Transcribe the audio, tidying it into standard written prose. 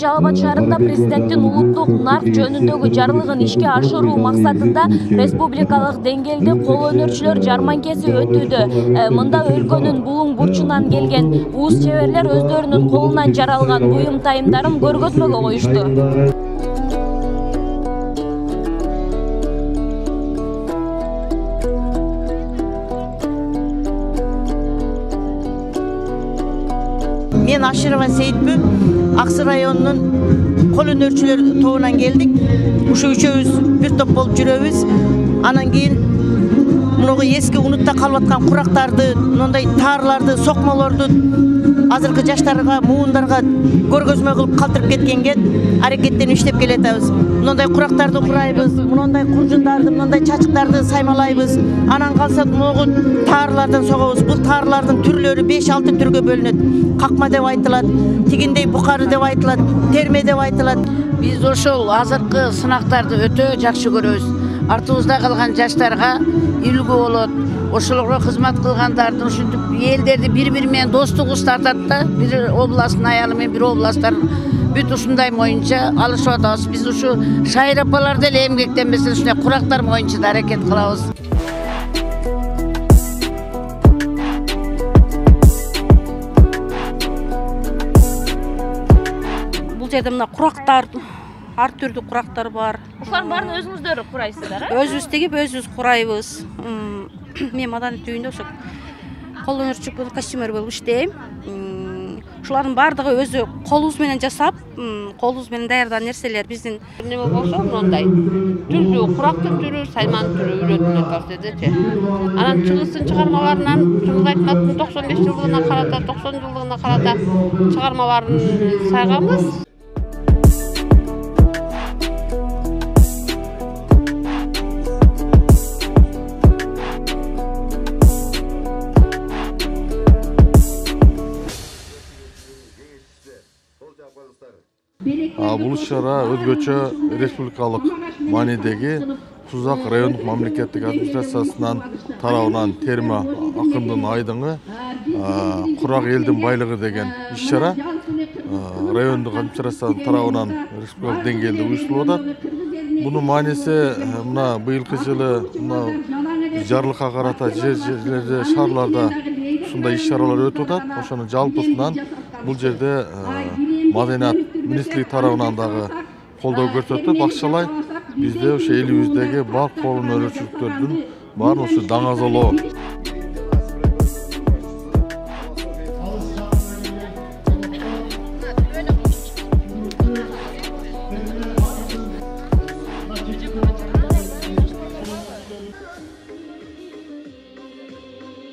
Жалал Абад шаарында президенттин улуттук нарк жөнүндөгү жарлыгын ишке ашыруу максатында республикалык деңгээлде кол өнөрчүлөр жарманкеси өтүүдө. Мында өлкөнүн булуң бурчунан келген уус чеберлер өздөрүнүн колунан жаралган буюм тайымдарын көргөзмөгө коюшту. Мен Аширова Сейитпи, Аксы районунун кол өнөрчүлөр тобунан келдик. Ушу үчөөбүз бир топ болуп жүрөбүз. Анан кийин мунугу эски унутта калып аткан курактарды, мындай таарларды, сокмолорду азыркы жаштарга, муундарга көргөзмө кылып калтырып кеткенге аракеттенип иштеп келатабыз. Мындай курактарды курайбыз, мындай куржундарды, мындай чачыктарды саймалайбыз. Анан калса мугу таарлардан согобуз. Бул таарлардын түрлөрү 5-6 түргө бөлүнөт. Какма деп айтылат, тигиндей букары деп айтылат, терме деп айтылат. Биз ошол азыркы сынактарды өтө жакшы көрөбүз. Артыбызда калган жаштарга үлгү болот. Ошолорго кызмат кылгандардын ушинтип элдерди бири-бири менен достук устартат да. Бир областтын аялы менен бир областтар бүт ушундай моюнча алышып атабыз. Биз ушу шайыр апалар деле эмгектенбестен ушундай курактар моюнча да аракет кылабыз. Бул жерде мына курактар, ар түрдүү курактар бар. Ушулардын баарын өзүңүздөр курайсыздар, э? Өзүбүз тегип, өзүбүз курайбыз. Мен маданият үйүндө ошо кол өнөрчү болуп, костюмер болуп иштейм. Ушулардын баардыгы өзү колубуз менен жасап, колубуз менен даярдаган нерселер биздин. Неме болсо мындай түрдүү курактын түрү, сайманын түрү үйрөтүлөт баштайдычы. Анан чыгыстын чыгармаларынан Чыңгыз Айтматовдун 95 жылдыгына карата, 90 жылдыгына карата чыгармаларын сайганбыз. Бул иш-чара өзгөчө республикалык маанидеги Сузак райондук мамлекеттик администрациясынын тарабынан терме акындын айдыңы курак элдин байлыгы деген иш-чара райондук администрациянын тарабынан республикалык деңгээлде уюштурулуп атат. Бунун мааниси мына быйылкы жылы мына жарлыкка карата жерлерде, шаарларда ушундай иш-чаралар өтүп атат. Ошонун жалпысынан бул жерде Маданият министрлиги тарабынан дагы колдоо көрсөтүп, акчалай бизде ошо элибиздеги бар кол өнөрчүлүктөрдүн баарын ушу даңазалоо